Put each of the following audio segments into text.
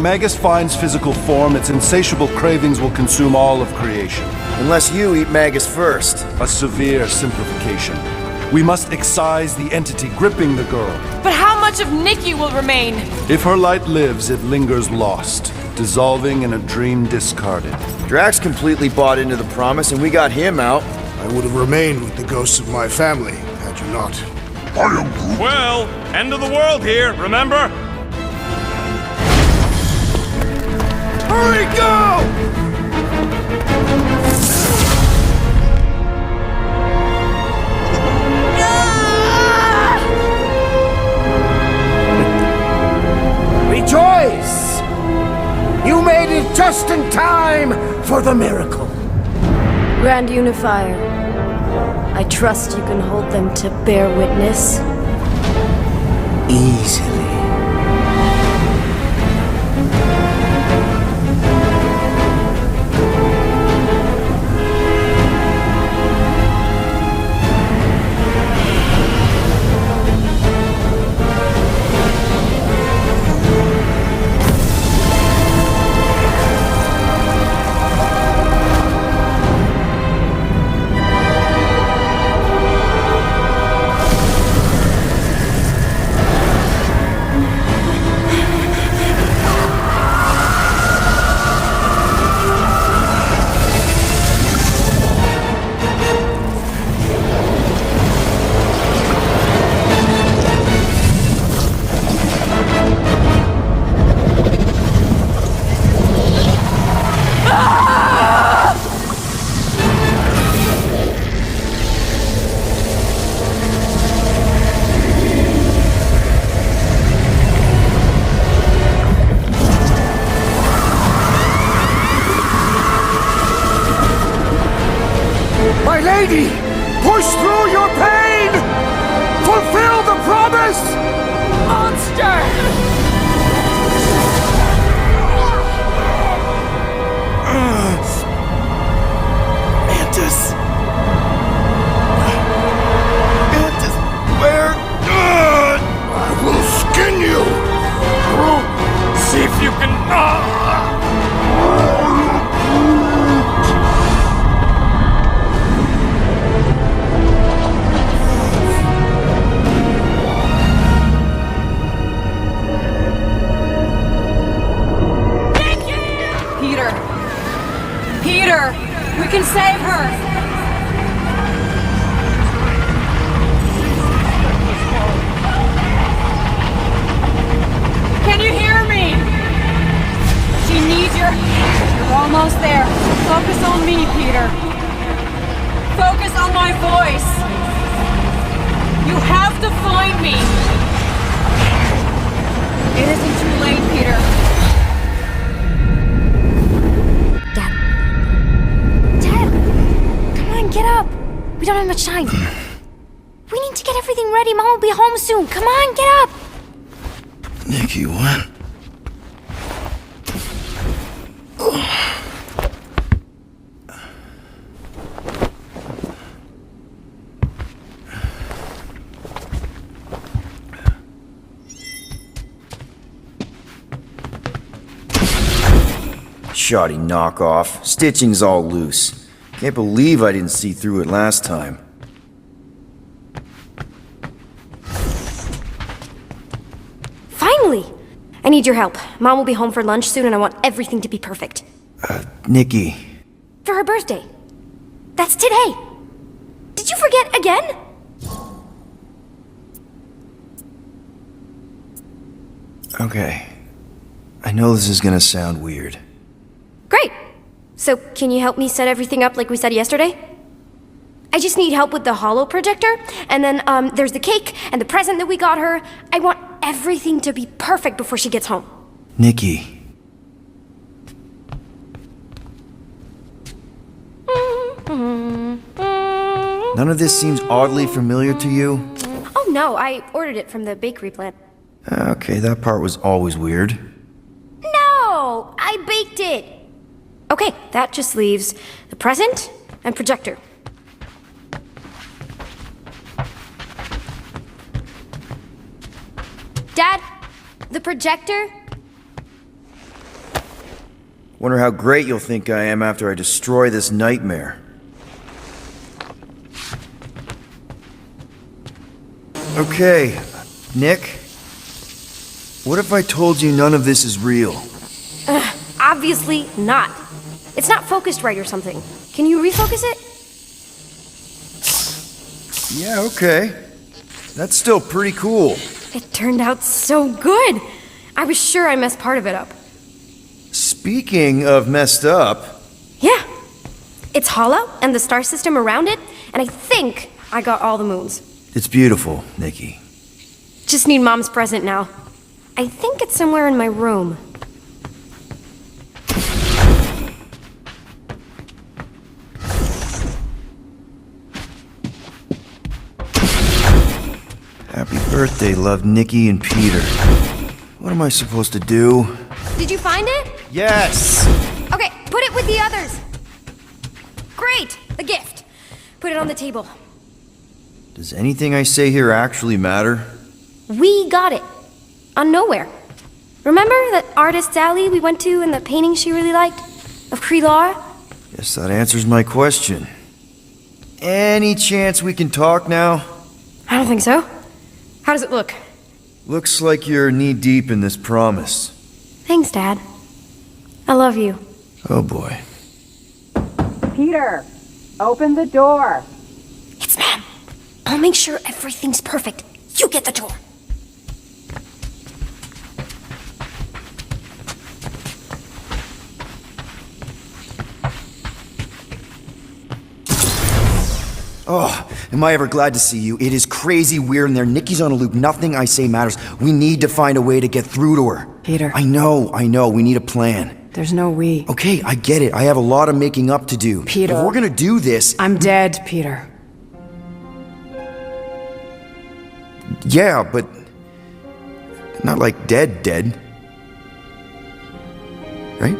Magus finds physical form, its insatiable cravings will consume all of creation. Unless you eat Magus first. A severe simplification. We must excise the entity gripping the girl. But how much of Nikki will remain? If her light lives, it lingers lost, dissolving in a dream discarded. Drax completely bought into the promise and we got him out. I would have remained with the ghosts of my family, had you not. Well, end of the world here, remember? Hurry, go! Rejoice! You made it just in time for the miracle. Grand Unifier, I trust you can hold them to bear witness. Easily. My lady, push through your pain! Fulfill the promise! Monster! Mantis. Mantis, where? I will skin you! See if you can... Peter! We can save her! Can you hear me? She needs your... You're almost there. Focus on me, Peter. Focus on my voice. You have to find me. It isn't too late, Peter. Get up! We don't have much time. We need to get everything ready. Mom will be home soon. Come on, get up! Nikki, what? Shoddy knockoff. Stitching's all loose. Can't believe I didn't see through it last time. Finally! I need your help. Mom will be home for lunch soon and I want everything to be perfect. Nikki. For her birthday. That's today. Did you forget again? Okay. I know this is gonna sound weird. Great! So, can you help me set everything up like we said yesterday? I just need help with the holo projector, and then, there's the cake and the present that we got her. I want everything to be perfect before she gets home. Nikki. None of this seems oddly familiar to you? Oh no, I ordered it from the bakery plant. Okay, that part was always weird. No! I baked it! Okay, that just leaves the present and projector. Dad, the projector? Wonder how great you'll think I am after I destroy this nightmare. Okay, Nick. What if I told you none of this is real? Obviously not. It's not focused right or something. Can you refocus it? Yeah, okay. That's still pretty cool. It turned out so good. I was sure I messed part of it up. Speaking of messed up... Yeah. It's hollow, and the star system around it, and I think I got all the moons. It's beautiful, Nikki. Just need Mom's present now. I think it's somewhere in my room. Happy birthday, love, Nikki and Peter. What am I supposed to do? Did you find it? Yes! Okay, put it with the others. Great! The gift. Put it on the table. Does anything I say here actually matter? We got it. On Nowhere. Remember that artist's alley we went to and the painting she really liked? Of Kree-Lara? Guess that answers my question. Any chance we can talk now? I don't think so. How does it look? Looks like you're knee-deep in this promise. Thanks, Dad. I love you. Oh boy. Peter, open the door. It's Mom. I'll make sure everything's perfect. You get the door. Oh, am I ever glad to see you. It is crazy weird in there. Nikki's on a loop. Nothing I say matters. We need to find a way to get through to her. Peter. I know. We need a plan. There's no we. Okay, I get it. I have a lot of making up to do. Peter. If we're gonna do this... I'm dead, Peter. Yeah, but... not like dead. Right?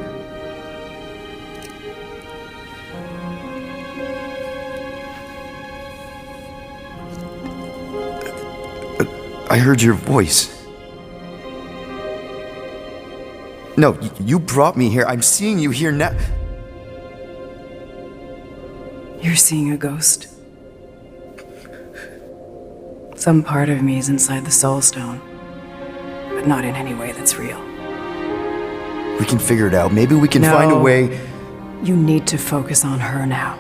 I heard your voice. No, you brought me here. I'm seeing you here now. You're seeing a ghost. Some part of me is inside the Soul Stone, but not in any way that's real. We can figure it out. Maybe we can find a way... You need to focus on her now.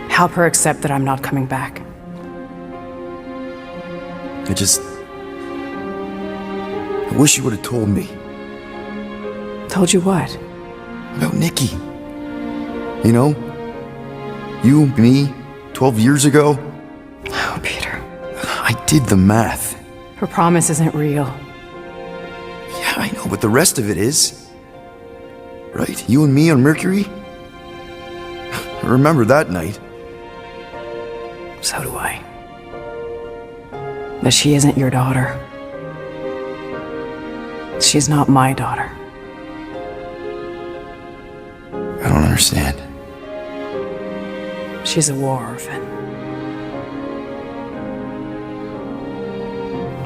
Help her accept that I'm not coming back. I wish you would have told me. Told you what? About Nikki. You know? You, me, 12 years ago. Oh, Peter. I did the math. Her promise isn't real. Yeah, I know, but the rest of it is. Right? You and me on Mercury? I remember that night. So do I. But she isn't your daughter. She's not my daughter. I don't understand. She's a war orphan.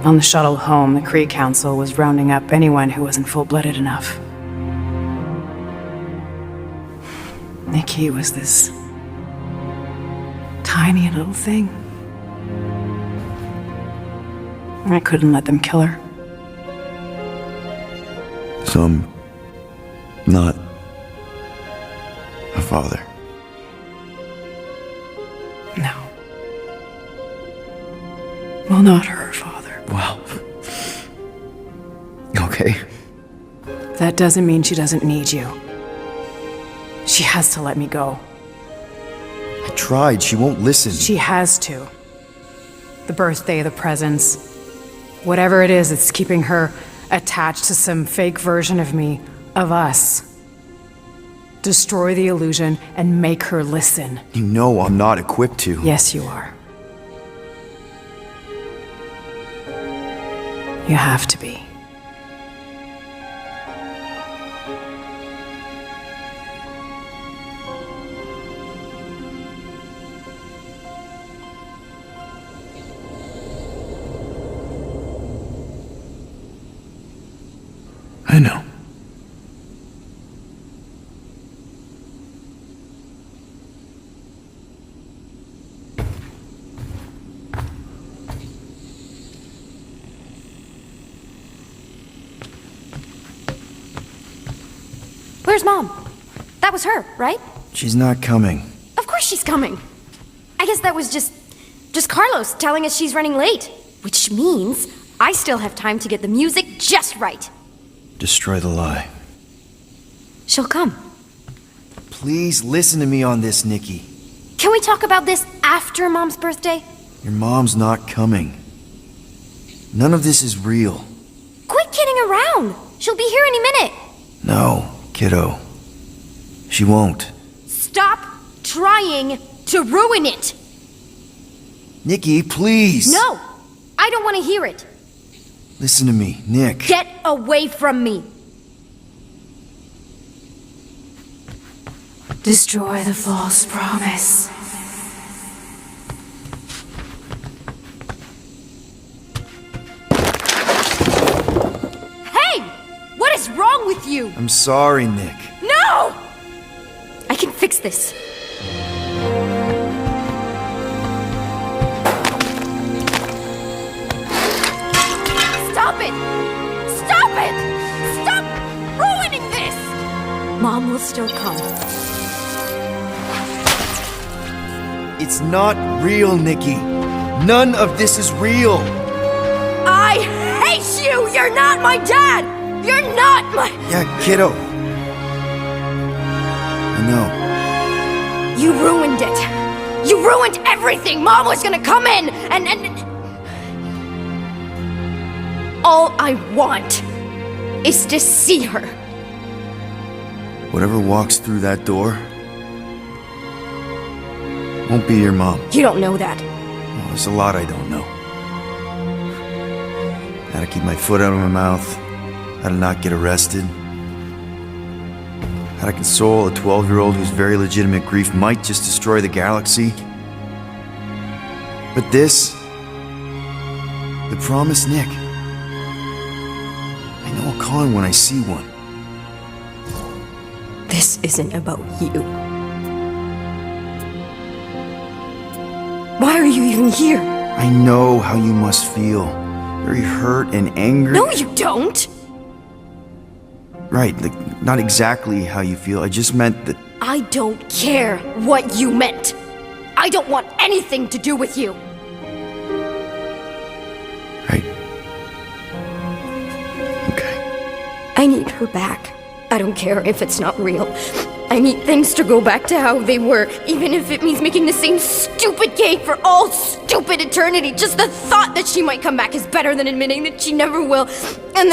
On the shuttle home, the Kree Council was rounding up anyone who wasn't full-blooded enough. Nikki was this tiny little thing. I couldn't let them kill her. So I'm not a father. No. Well, not her father. Wow. Okay. That doesn't mean she doesn't need you. She has to let me go. I tried. She won't listen. She has to. The birthday, the presents, whatever it is that's keeping her attached to some fake version of me, of us. Destroy the illusion and make her listen. You know I'm not equipped to. Yes, you are. You have to be. know. Where's Mom? That was her, right? She's not coming. Of course she's coming. I guess that was just Carlos telling us she's running late. Which means I still have time to get the music just right. Destroy the lie. She'll come. Please listen to me on this, Nikki. Can we talk about this after Mom's birthday? Your mom's not coming. None of this is real. Quit kidding around. She'll be here any minute. No, kiddo. She won't. Stop trying to ruin it. Nikki, please! No, I don't want to hear it. Listen to me, Nick. Get away from me. Destroy the false promise. Hey! What is wrong with you? I'm sorry, Nick. No! I can fix this. Stop it! Stop it! Stop ruining this! Mom will still come. It's not real, Nikki. None of this is real. I hate you! You're not my dad! You're not my... Yeah, kiddo. I know. You ruined it. You ruined everything. Mom was gonna come in and... All I want is to see her. Whatever walks through that door won't be your mom. You don't know that. Well, there's a lot I don't know. How to keep my foot out of my mouth. How to not get arrested. How to console a 12-year-old whose very legitimate grief might just destroy the galaxy. But this... the promise, Nick. I know I'll call him when I see one. This isn't about you. Why are you even here? I know how you must feel. Very hurt and angry. No, you don't! Right, like, not exactly how you feel. I just meant that... I don't care what you meant. I don't want anything to do with you. Right. Okay. I need her back. I don't care if it's not real. I need things to go back to how they were, even if it means making the same stupid cake for all stupid eternity. Just the thought that she might come back is better than admitting that she never will. And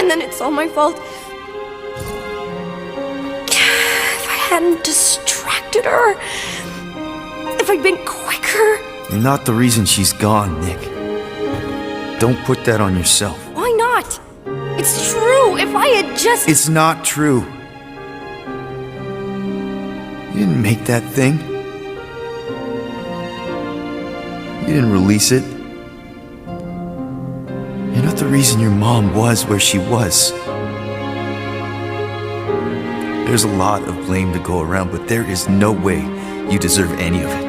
then it's all my fault. If I hadn't distracted her, if I'd been quicker. You're not the reason she's gone, Nick. Don't put that on yourself. Why not? It's true. If I had just... It's not true. You didn't make that thing. You didn't release it. You're not the reason your mom was where she was. There's a lot of blame to go around, but there is no way you deserve any of it.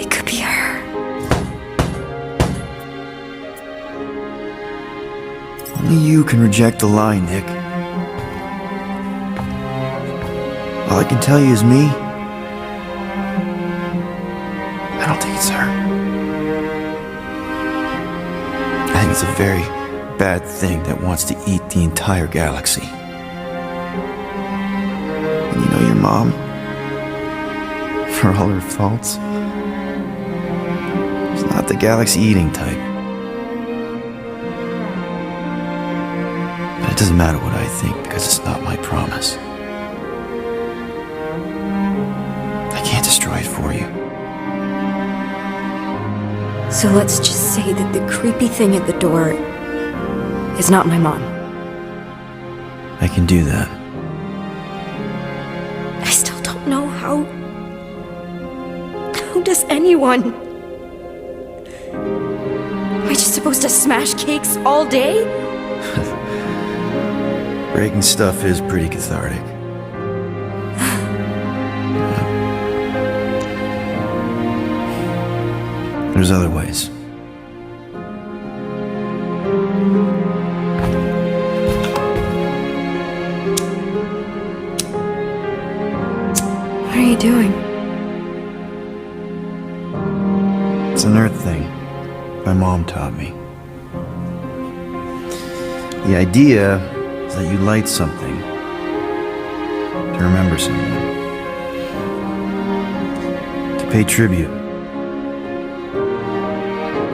It could be her. Only you can reject the lie, Nick. All I can tell you is me. I don't think it's her. I think it's a very bad thing that wants to eat the entire galaxy. And you know your mom, for all her faults, is not the galaxy eating type. But it doesn't matter what I think because it's not my promise. I can't destroy it for you. So let's just say that the creepy thing at the door is not my mom. I can do that. I still don't know how... How does anyone... I just supposed to smash cakes all day? Breaking stuff is pretty cathartic. There's other ways. What are you doing? It's an earth thing my mom taught me. The idea is that you light something to remember someone, to pay tribute.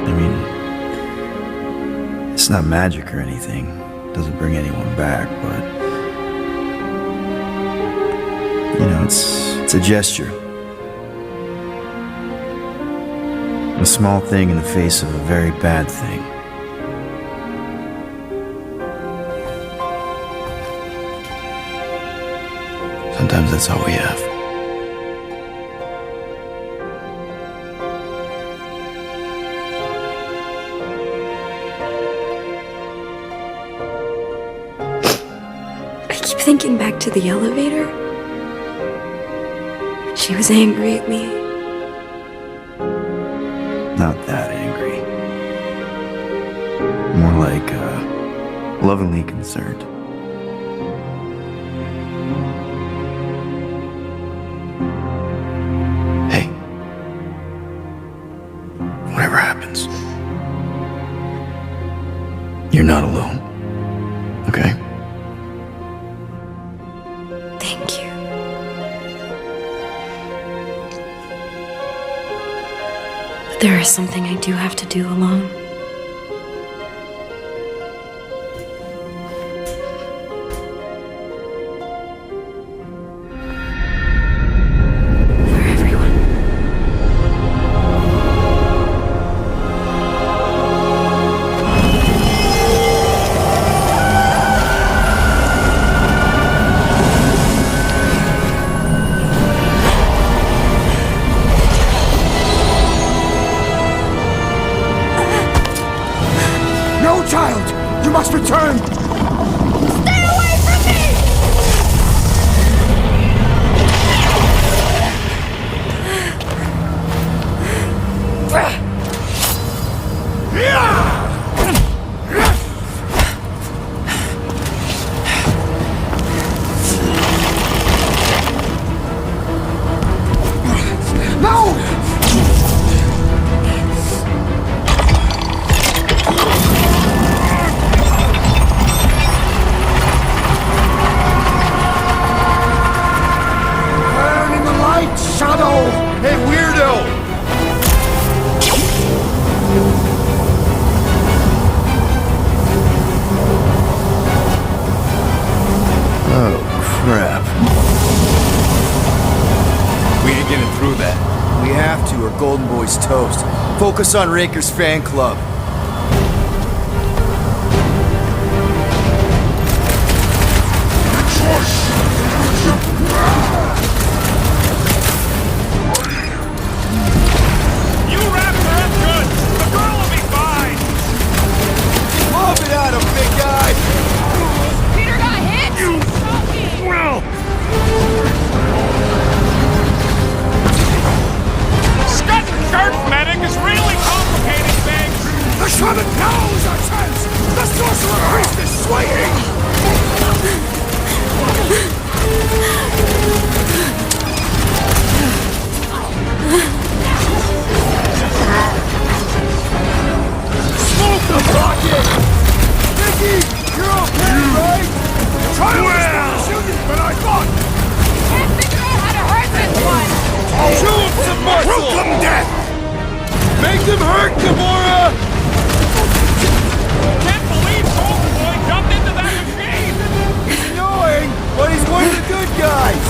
I mean, it's not magic or anything. It doesn't bring anyone back, but you know, it's a gesture. A small thing in the face of a very bad thing. Sometimes that's all we have. I keep thinking back to the elevator. She was angry at me. Not that angry. More like, lovingly concerned. Hey. Whatever happens, you're not alone. Okay? Thank you. But there is something I do have to do alone. For everyone. No, child! You must return! Stay away from me! No! Burn in the light, shadow! Hey, weirdo! Oh, crap. We ain't getting through that. We have to, or Golden Boy's toast. Focus on Raker's fan club. You wrapped her up good. The girl will be fine. Love it out of big guy! Peter got hit! Well. Scutting Church medic is really complicating things. The shaman knows our chance! The sorcerer priest is swaying! Smoke the bucket. Nikki, you're okay, right? Trying to shoot you, but I thought... Can't figure out how to hurt this one! Chew him some muscle. Welcome death! Make them hurt, Gamora. Can't believe Golden Boy jumped into that machine. Annoying, but he's one of the good guys!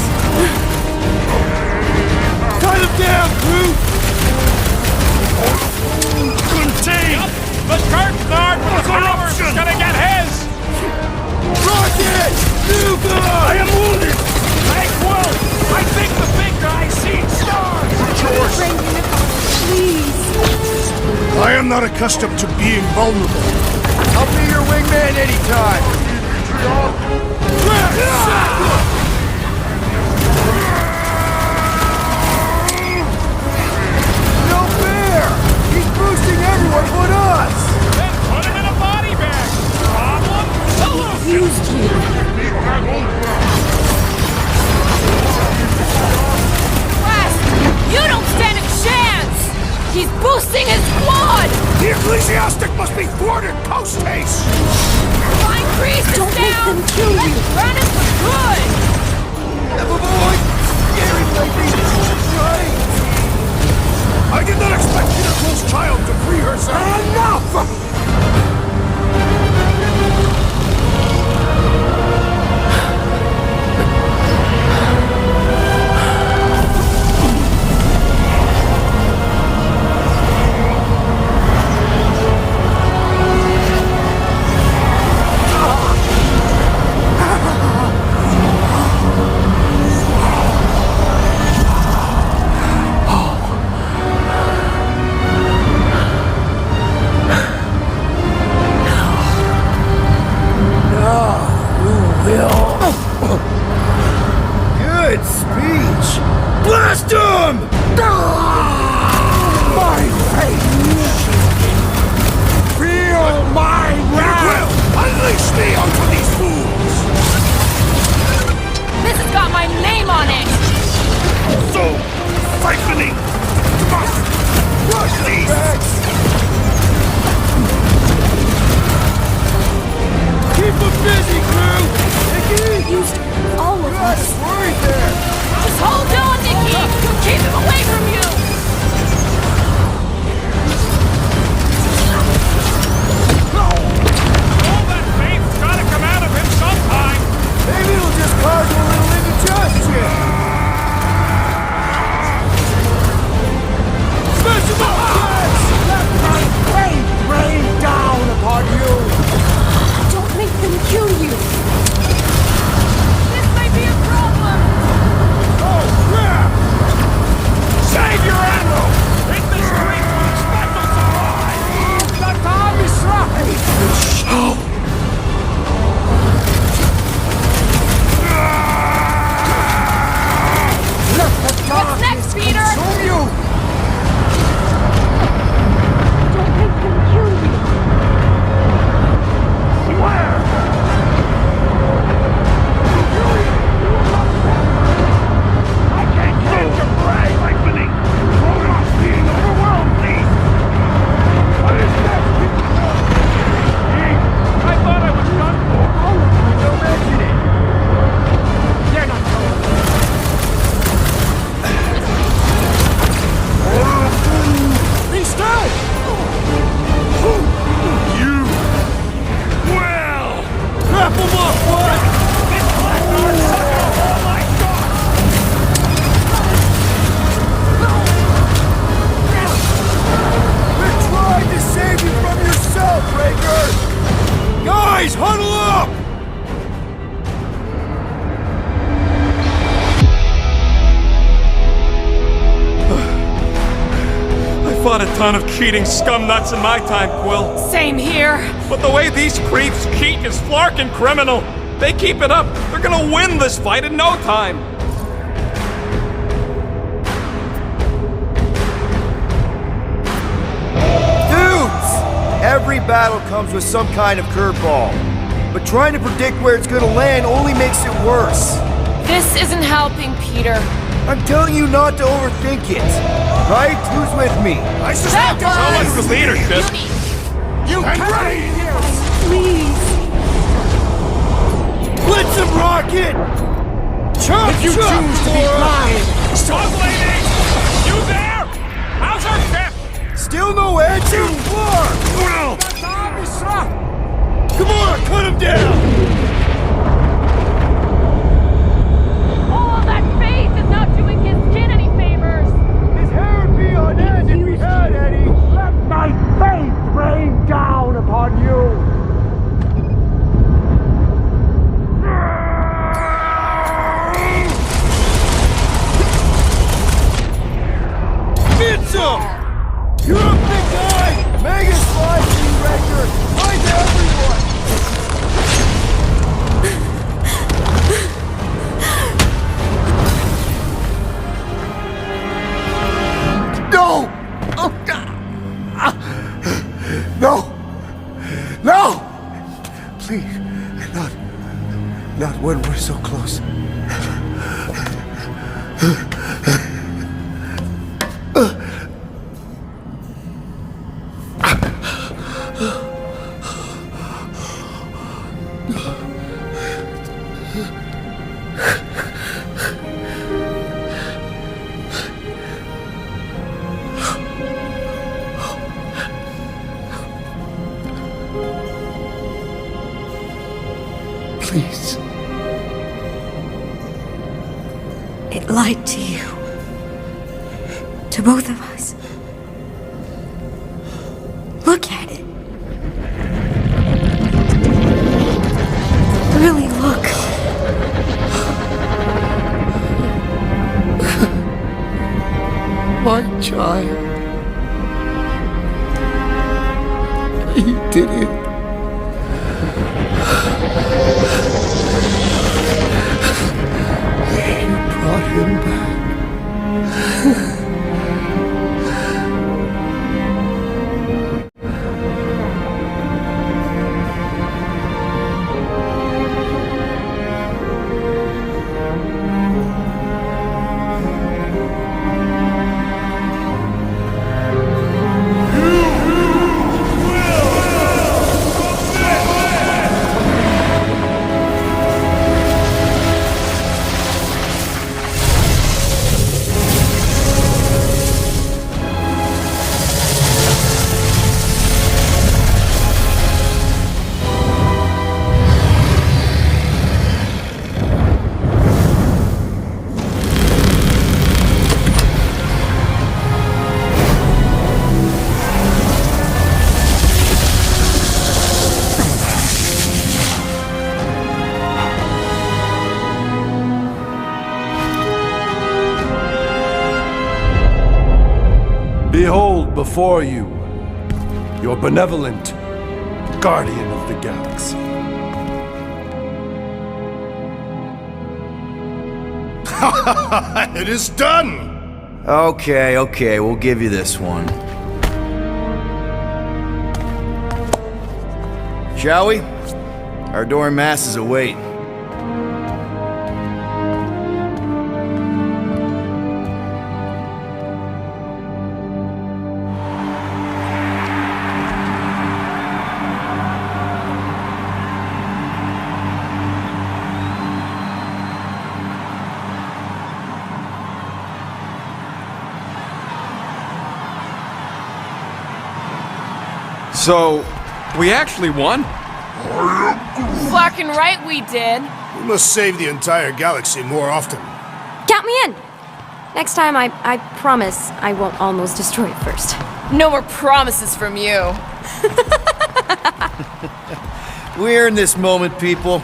Cut him down, Groot. Contain. The Church Nard with the powers is gonna get his. Rocket! New guy! I am wounded! Hey, Quill! I think the big guy's seen stars! George! Please. I am the not accustomed to being vulnerable. I'll be your wingman anytime. No fair! He's boosting everyone but us! Then put him in a body bag! Problem? Solution! West, you don't stand a chance! He's boosting his squad! The ecclesiastic must be thwarted post-haste! Find Grease is Don't make down! them kill you. Let's run it for good! I did not expect Peter's child to free herself! Enough! Good speech! Blast him! My fate! Feel my wrath! Will, unleash me onto these fools! This has got my name on it! So, siphoning! Must! Rush these! Keep him busy, crew! Nikki! Used all of us. Worried there! Just hold on, Nikki! Keep him away from you! All that faith's gotta come out of him sometime! Maybe it'll just cause a little indigestion! Smash him up, guys! Let my fate rain down upon you! Don't make them kill you. This may be a problem! Oh, crap! Save your ammo! Hit the street when the spectacles arrive! The time is right! Let the What's next, Peter? consume you! Don't make them kill you. I can't stand your prey, lightning! Throw off being overwhelmed, please! What is that? I thought I was done for! Don't mention it! They're not going. Be still! You! Well! Wrap him up, bud! This blackguard sucker! Oh my god! We're trying to save you from yourself, Raker! Guys, huddle up! I fought a ton of cheating scum nuts in my time, Quill. Same here. But the way these creeps cheat is FLARKING criminal. They keep it up, they're gonna win this fight in no time. Dudes! Every battle comes with some kind of curveball. But trying to predict where it's gonna land only makes it worse. This isn't helping, Peter. I'm telling you not to overthink it. Right? Who's with me? I suspect That So much was- for leadership. you and ready! Please. Blitz him, Rocket! Chop, If you chop, choose to be boy! blind, Bug lady! You there? How's our ship? Still no answer? Well, the time is right! Come on, cut him down! All of that faith is not doing his kid any favors! His hair would be on end if we had any. Let my faith rain down upon you! Mitchell! You're a big guy! Megan! Not when we're so close. Please. It lied to you. To both of us. Look at it. Really look. My child. He did it. You brought him back. Behold before you, your benevolent guardian of the galaxy. It is done! Okay, we'll give you this one. Shall we? Our adoring masses await. So, we actually won? Fucking right we did. We must save the entire galaxy more often. Count me in! Next time, I promise I won't almost destroy it first. No more promises from you. We earned this moment, people.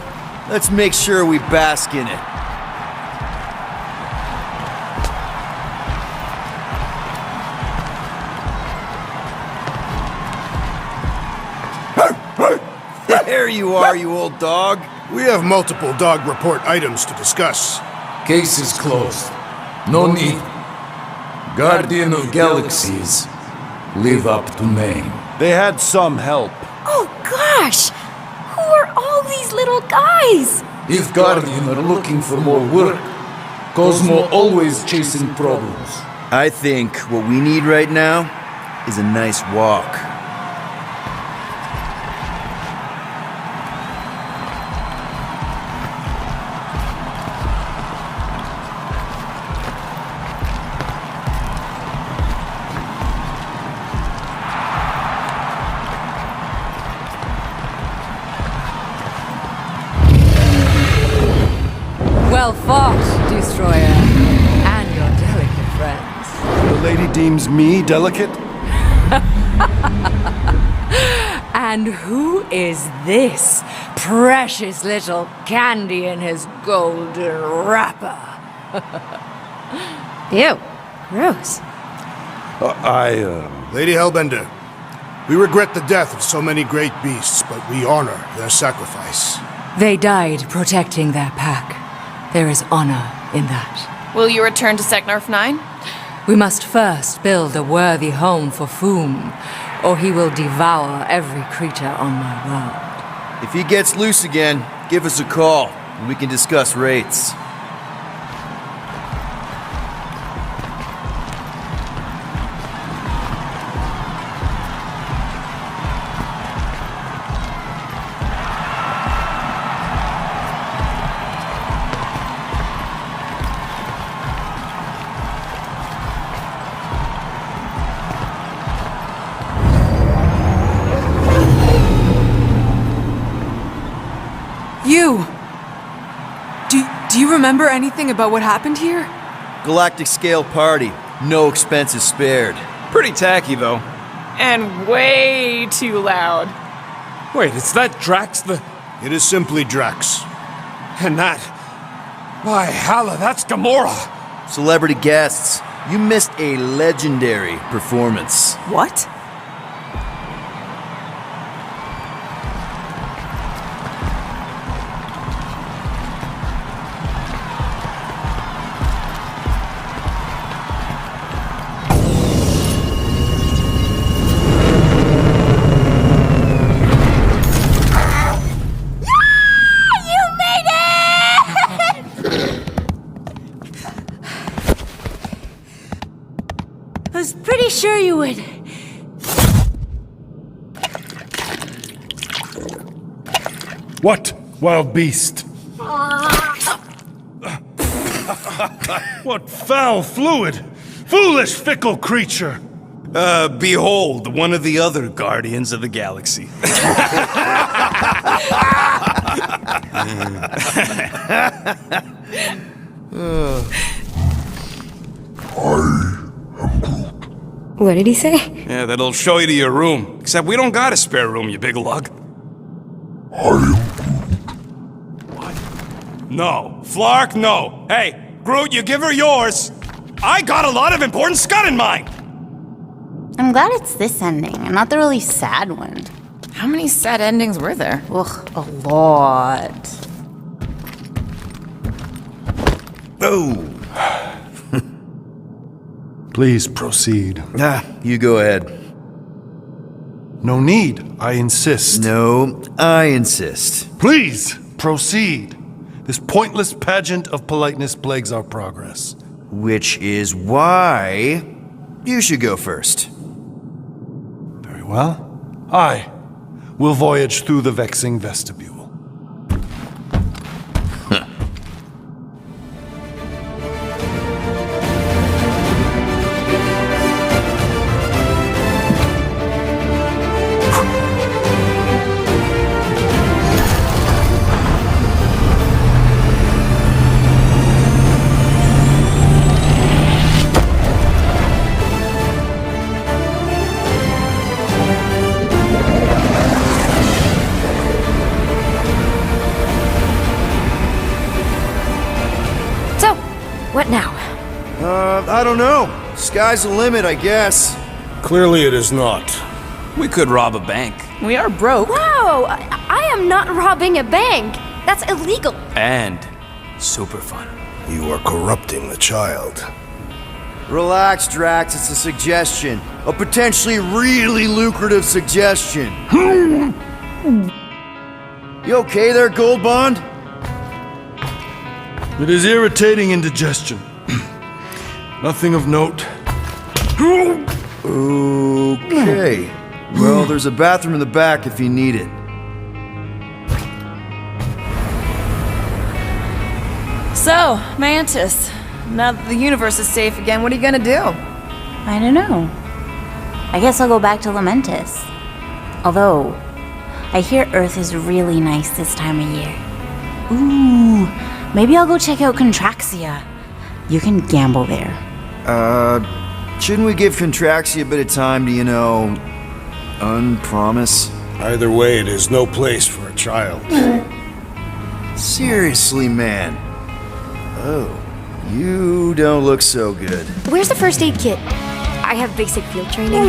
Let's make sure we bask in it. There you are, you old dog. We have multiple dog report items to discuss. Case is closed. No need. Guardian of Galaxies. Live up to name. They had some help. Oh gosh! Who are all these little guys? If Guardian are looking for more work, Cosmo always chasing problems. I think what we need right now is a nice walk. Well fought, Destroyer, and your delicate friends. The lady deems me delicate? And who is this precious little candy in his golden wrapper? Ew. Gross. Lady Hellbender, we regret the death of so many great beasts, but we honor their sacrifice. They died protecting their pack. There is honor in that. Will you return to Seknarf 9? We must first build a worthy home for Foom, or he will devour every creature on my world. If he gets loose again, Give us a call, and we can discuss rates. Do you remember anything about what happened here? Galactic scale party. No expenses spared. Pretty tacky, though. And way too loud. Wait, is that Drax the... It is simply Drax. And that... By Halla, that's Gamora! Celebrity guests, you missed a legendary performance. What? I was pretty sure you would. What, wild beast? What foul fluid! Foolish, fickle creature! Behold, one of the other Guardians of the Galaxy. What did he say? Yeah, that'll show you to your room. Except we don't got a spare room, you big lug. What? No. Flark, no. Hey, Groot, you give her yours. I got a lot of important scud in mind. I'm glad it's this ending, and not the really sad one. How many sad endings were there? Ugh, a lot. Oh. Please proceed. You go ahead. No need, I insist. No, I insist. Please proceed. This pointless pageant of politeness plagues our progress. Which is why you should go first. Very well. I will voyage through the vexing vestibule. What now? I don't know. Sky's the limit, I guess. Clearly it is not. We could rob a bank. We are broke. Whoa! I am not robbing a bank. That's illegal. And super fun. You are corrupting the child. Relax, Drax. It's a suggestion. A potentially really lucrative suggestion. You okay there, Gold Bond? It is irritating indigestion. Nothing of note. Okay. Well, there's a bathroom in the back if you need it. So, Mantis, now that the universe is safe again, what are you gonna do? I don't know. I guess I'll go back to Lamentis. Although, I hear Earth is really nice this time of year. Ooh, maybe I'll go check out Contraxia. You can gamble there. Shouldn't we give Contraxia a bit of time to, unpromise? Either way, it is no place for a child. Seriously, man. Oh, you don't look so good. Where's the first aid kit? I have basic field training.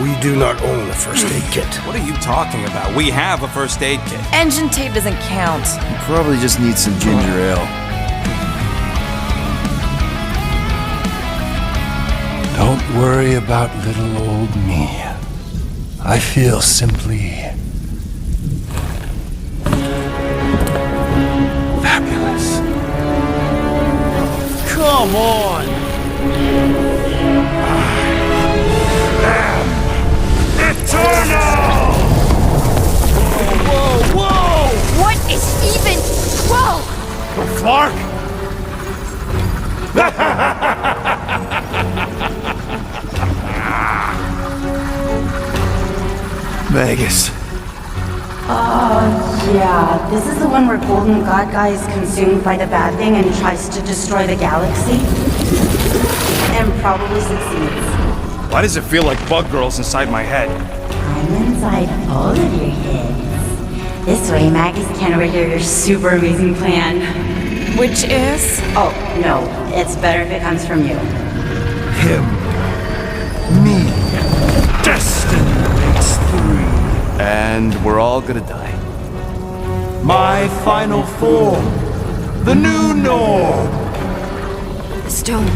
We do not own a first aid kit. What are you talking about? We have a first aid kit. Engine tape doesn't count. You probably just need some ginger ale. Don't worry about little old me. I feel simply Flark! Magus. Oh, yeah. This is the one where Golden God Guy is consumed by the bad thing and tries to destroy the galaxy? And probably succeeds. Why does it feel like bug girls inside my head? I'm inside all of your heads. This way, Magus can overhear your super amazing plan. Which is? Oh, no. It's better if it comes from you. Him. Me. Destiny makes three. And we're all gonna die. My final form. The new norm. The stone.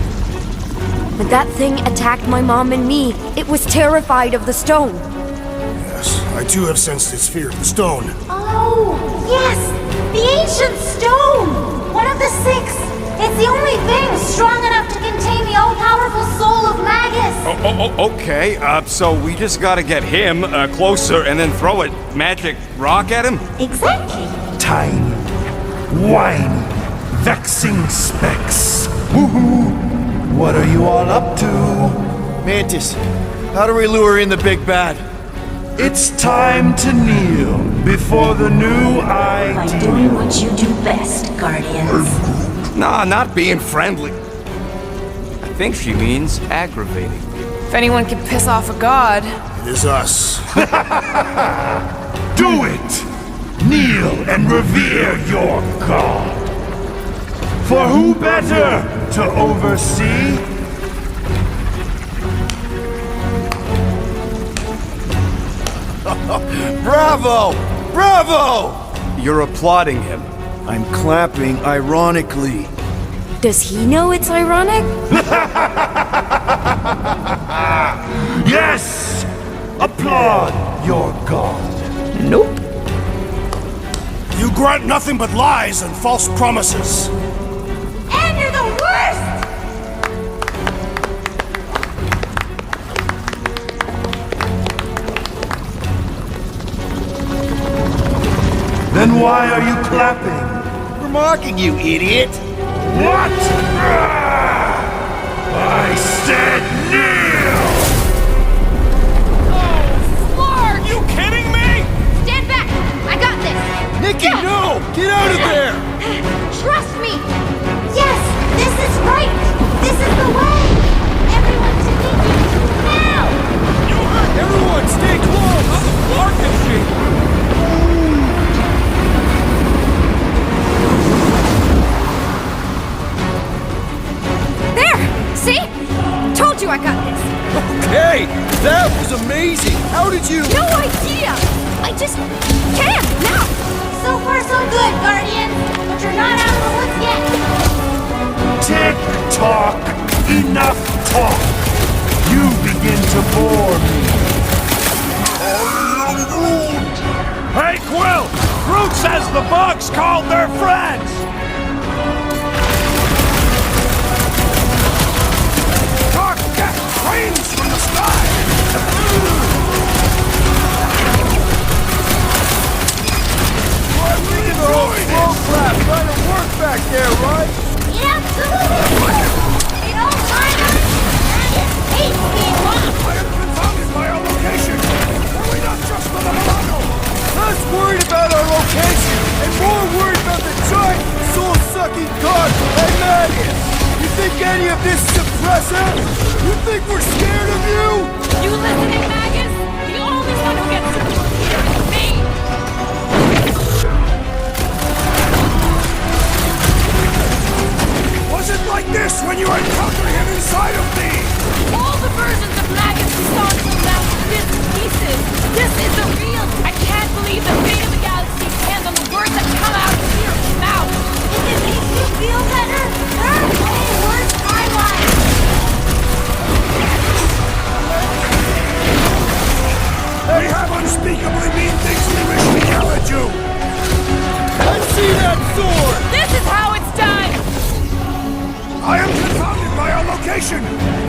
When that thing attacked my mom and me, it was terrified of the stone. Yes, I too have sensed its fear of the stone. Oh, yes! The ancient stone! One of the six! It's the only thing strong enough to contain the all-powerful soul of Magus! Okay, so we just gotta get him closer and then throw a magic rock at him? Exactly! Tiny, whiny, vexing specks. Woohoo! What are you all up to? Mantis, how do we lure in the big bad? It's time to kneel before the new By idea. doing what you do best, Guardians. Nah, not being friendly. I think she means aggravating. If anyone can piss off a god. It is us. Do it! Kneel and revere your god. For who better to oversee? Bravo! Bravo! You're applauding him. I'm clapping ironically. Does he know it's ironic? Yes! Applaud your god. Nope. You grant nothing but lies and false promises. And you're the worst! Then why are you clapping? We're mocking you, idiot! What? I said kneel! Flark! You kidding me? Stand back! I got this! Nikki, no! Get out of there! Trust me! Yes! This is right! This is the way! Everyone to Nikki! Now! Everyone, stay close! Flark is she? There! See? Told you I got this. Okay, that was amazing! How did you... No idea! I just can't now! So far so good, Guardians! But you're not out of the woods yet! Tick tock! Enough talk! You begin to bore me. Hey, Quill! Groot says the bugs called their friends! Talk cat rains from the sky! Trying to work back there, right? Absolutely! It all timers! Magus hates being lost! I am confounded by our location! Were we not just on the Milano? Less worried about our location and more worried about the giant soul-sucking god and Magus! You think any of this is impressive? You think we're scared of you? You listening, Magus? The only one who gets to here is me! Was it like this when you encountered him inside of me? All the versions of Magus we saw until now were bits and pieces. This is the real. I can't believe the fate of the galaxy depends on the words that come out of your mouth. If it makes you feel better, there are way worse timelines! We have unspeakably mean things we wish we yell at you! Let's see that sword! This is how it's done! I am confounded by our location!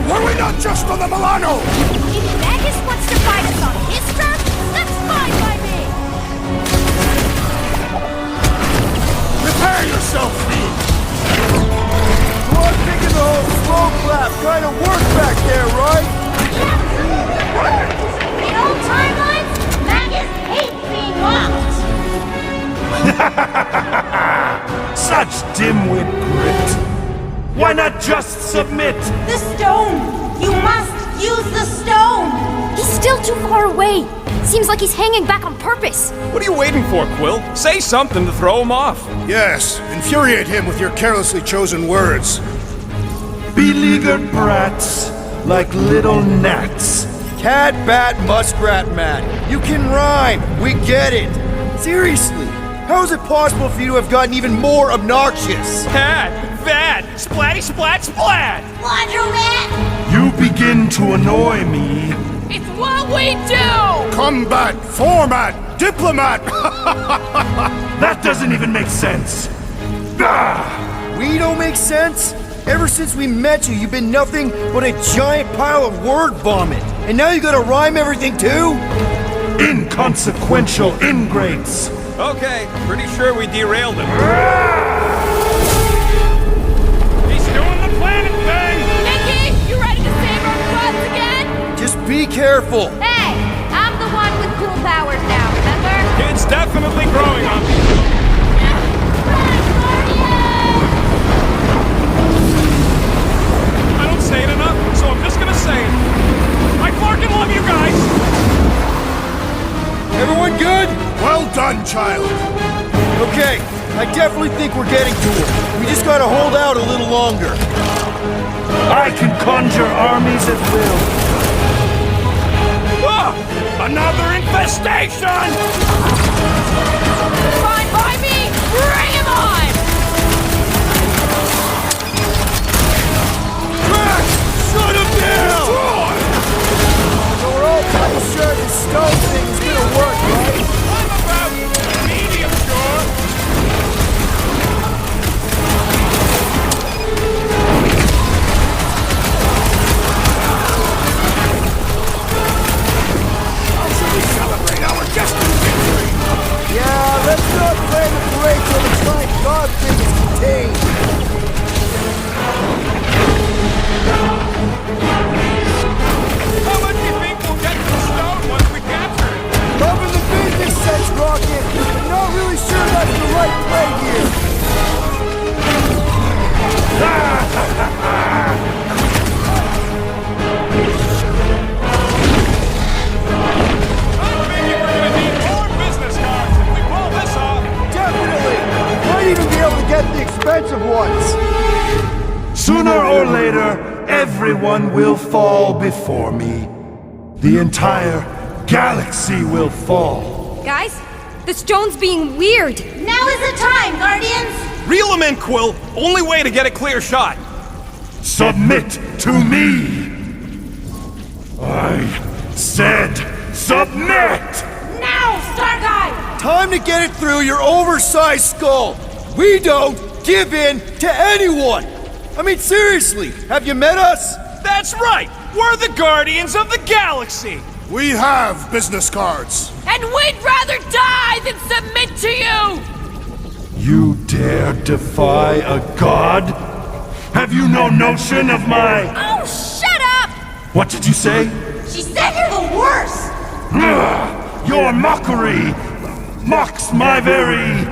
Were we not just on the Milano? If Magus wants to fight us on his turf, that's fine by me! Prepare Prepare yourself, Lee! So I'm thinking the whole slow clap kind of worked back there, right? In old timelines, Magus hates being mocked. Such dimwit grit. Why not just submit? The stone! You must use the stone! He's still too far away. Seems like he's hanging back on purpose. What are you waiting for, Quill? Say something to throw him off. Yes, infuriate him with your carelessly chosen words. Beleaguered brats, like little gnats. Cat, bat, muskrat, mat. You can rhyme. We get it. Seriously, how is it possible for you to have gotten even more obnoxious? Cat, bat, splatty, splat, splat! Laundromat! You begin to annoy me. It's what we do! Combat, format, diplomat! That doesn't even make sense. Ah! We don't make sense? Ever since we met you, you've been nothing but a giant pile of word vomit. And now you gotta rhyme everything too? Inconsequential ingrates. Okay, pretty sure we derailed him. He's doing the planet thing! Nikki, you ready to save our butts again? Just be careful. Hey, I'm the one with cool powers now, remember? Kid's definitely growing on me. I don't say it enough, so I'm just gonna say it. I fucking love you guys! Everyone good? Well done, child. Okay, I definitely think we're getting to it. We just gotta hold out a little longer. I can conjure armies at will. Ah! Another infestation! Fine by me! Bring him on! Shut him down! So we're all pretty sure this stone thing is gonna work, right? I'm about medium sure. How should we celebrate our destined victory? Yeah, let's not plan the parade till the giant god thing is contained. How much do you think we'll get to the stone once we capture it? Loving the business sense, Rocket, but not really sure that's the right play here. I'm thinking we're gonna need more business cards if we pull this off. Definitely. Might even be able to get the expensive ones. Sooner or later, everyone will fall before me. The entire galaxy will fall. Guys, the stone's being weird. Now is the time, Guardians! Reel him in, Quill. Only way to get a clear shot. Submit to me! I said submit! Now, Star Guy! Time to get it through your oversized skull. We don't give in to anyone. I mean, seriously, have you met us? That's right. We're the Guardians of the Galaxy. We have business cards. And we'd rather die than submit to you! You dare defy a god? Have you no notion of my... Oh, shut up! What did you say? She said you're the worst! Your mockery mocks my very...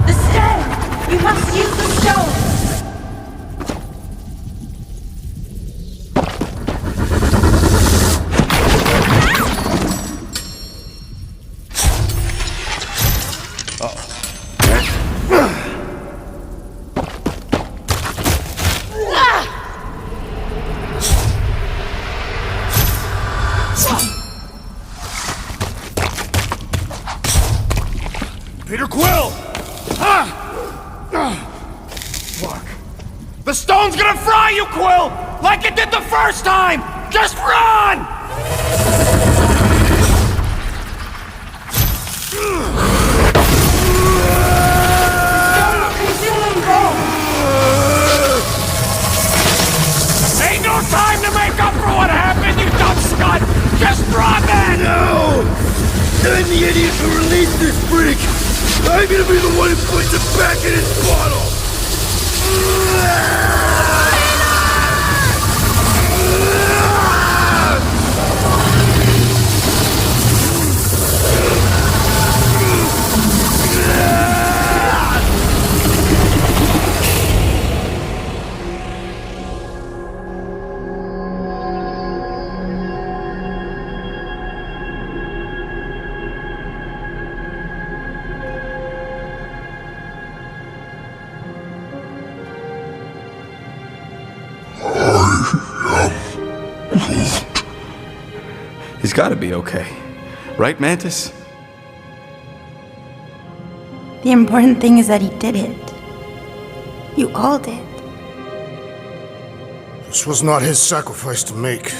The stone! You must use the stone! Peter Quill! Fuck. The stone's gonna fry you, Quill! Like it did the first time! Just run! Ain't no time to make up for what happened, you dumb scut! I'm the idiot who released this freak! I'm gonna be the one who puts it back in its bottle! He's gotta be okay. Right, Mantis? The important thing is that he did it. You all did. This was not his sacrifice to make.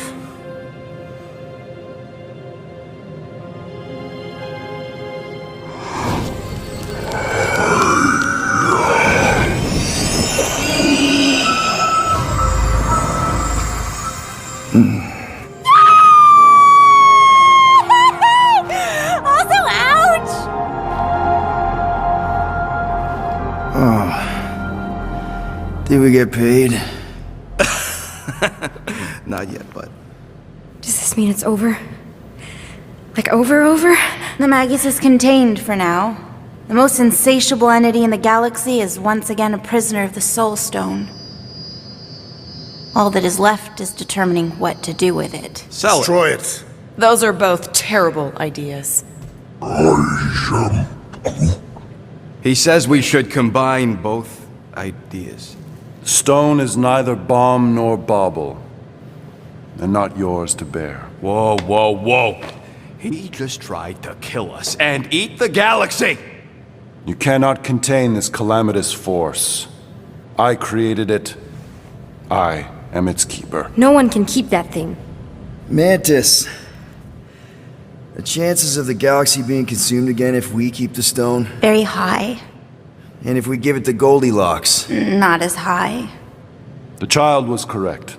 Did we get paid? Not yet, but... Does this mean it's over? Like over? The Magus is contained for now. The most insatiable entity in the galaxy is once again a prisoner of the Soul Stone. All that is left is determining what to do with it. Sell it. Destroy it. Those are both terrible ideas. He says we should combine both ideas. Stone is neither bomb nor bauble, and not yours to bear. Whoa. He just tried to kill us and eat the galaxy! You cannot contain this calamitous force. I created it. I am its keeper. No one can keep that thing. Mantis. The chances of the galaxy being consumed again if we keep the stone? Very high. And if we give it to Goldilocks? Not as high. The child was correct.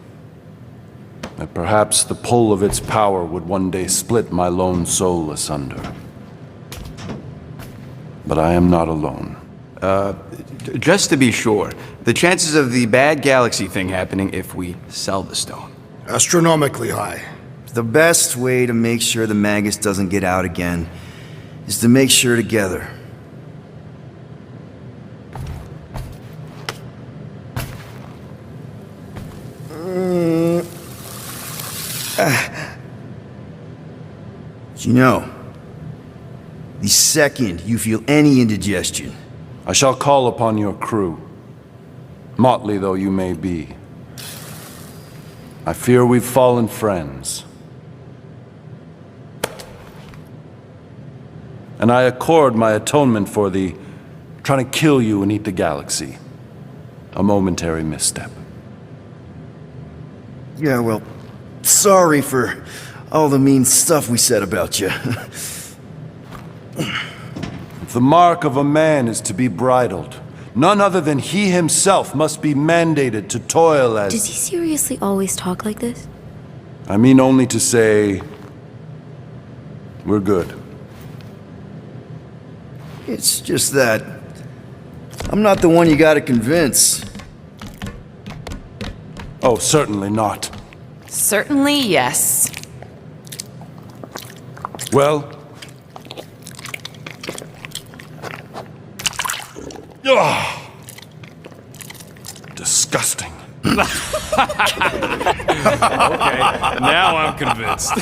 That perhaps the pull of its power would one day split my lone soul asunder. But I am not alone. Just to be sure, the chances of the bad galaxy thing happening if we sell the stone? Astronomically high. The best way to make sure the Magus doesn't get out again is to make sure together. You know, the second you feel any indigestion, I shall call upon your crew, motley though you may be. I fear we've fallen friends. And I accord my atonement for the trying to kill you and eat the galaxy. A momentary misstep. Yeah, well, sorry for all the mean stuff we said about you. If the mark of a man is to be bridled, none other than he himself must be mandated to toil as... Does he seriously always talk like this? I mean only to say... we're good. It's just that... I'm not the one you gotta convince. Oh, certainly not. Certainly, yes. Well... Ugh. Disgusting. Okay, now I'm convinced.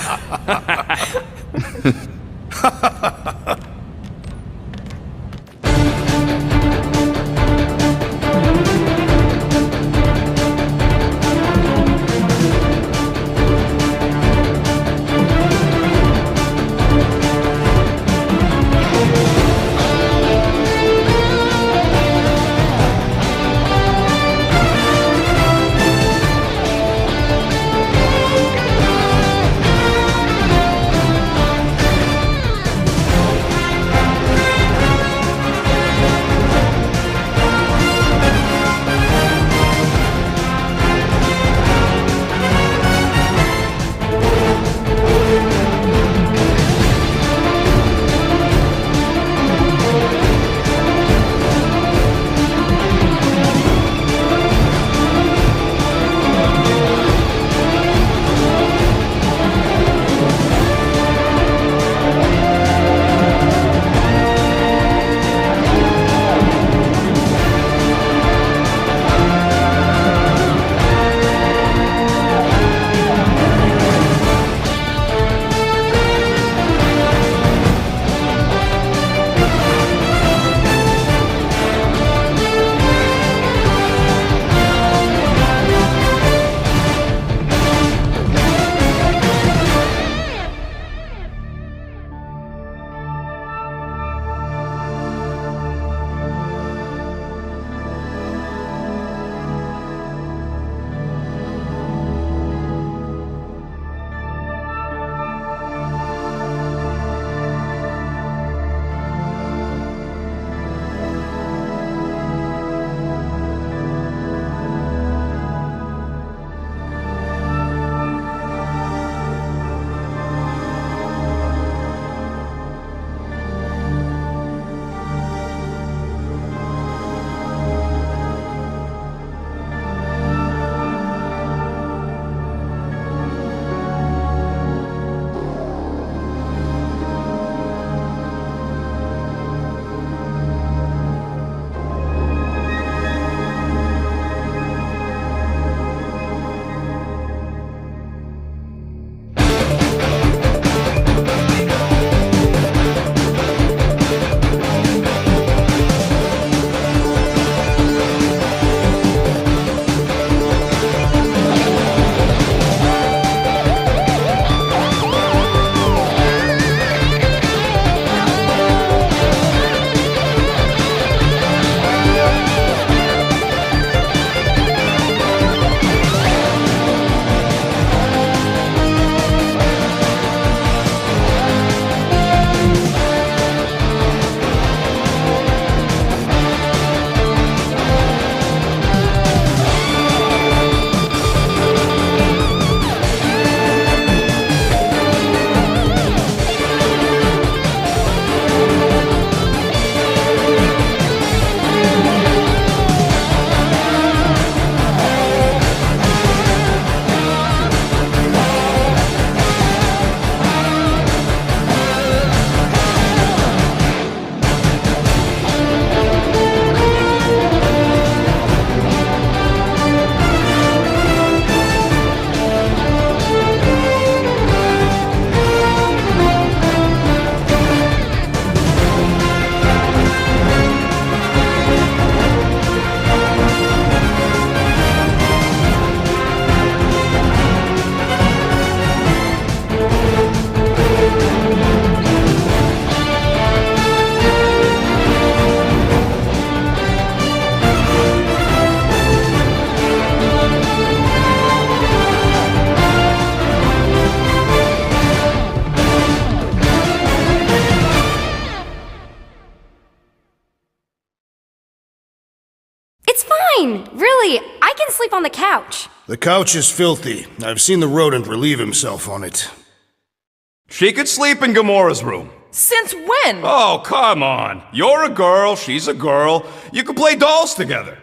Really, I can sleep on the couch. The couch is filthy. I've seen the rodent relieve himself on it. She could sleep in Gamora's room. Since when? Oh, come on. You're a girl, she's a girl. You can play dolls together.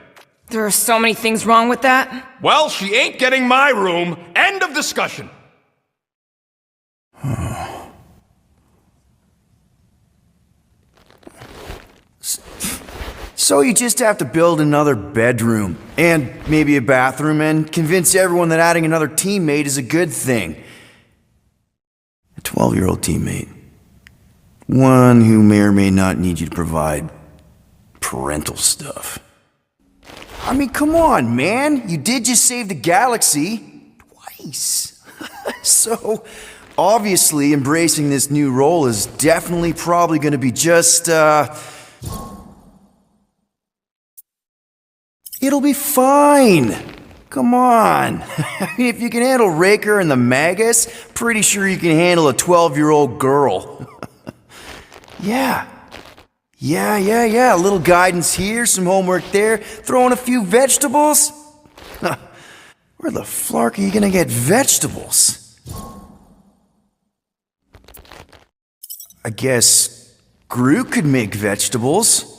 There are so many things wrong with that. Well, she ain't getting my room. End of discussion. So you just have to build another bedroom, and maybe a bathroom, and convince everyone that adding another teammate is a good thing. A 12-year-old teammate. One who may or may not need you to provide parental stuff. I mean, come on, man. You did just save the galaxy. Twice. So, obviously, embracing this new role is definitely probably going to be just, It'll be fine. Come on. I mean, if you can handle Raker and the Magus, pretty sure you can handle a 12-year-old girl. Yeah. A little guidance here, some homework there, throw in a few vegetables. Where the flark are you gonna get vegetables? I guess Groot could make vegetables.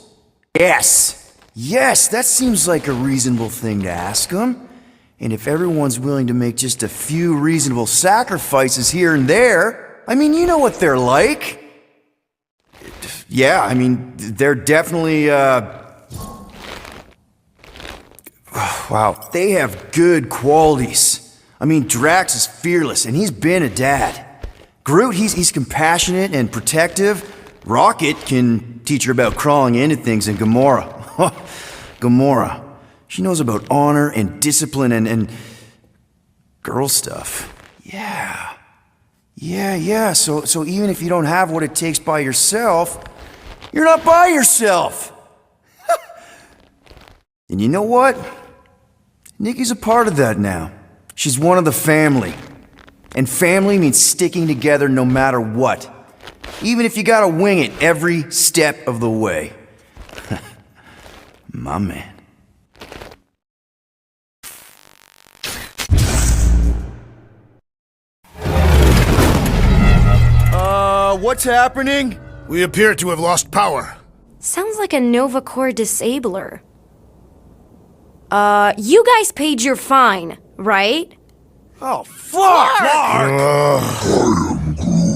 Yes, that seems like a reasonable thing to ask him. And if everyone's willing to make just a few reasonable sacrifices here and there, I mean, you know what they're like. Yeah, I mean, they're definitely, wow, they have good qualities. I mean, Drax is fearless, and he's been a dad. Groot, he's compassionate and protective. Rocket can teach her about crawling into things, and Gamora. Gamora. She knows about honor and discipline and girl stuff. Yeah. So even if you don't have what it takes by yourself, you're not by yourself. And you know what? Nikki's a part of that now. She's one of the family. And family means sticking together no matter what. Even if you gotta wing it every step of the way. My man. What's happening? We appear to have lost power. Sounds like a Nova Core disabler. You guys paid your fine, right? Oh, fuck! I am Groot.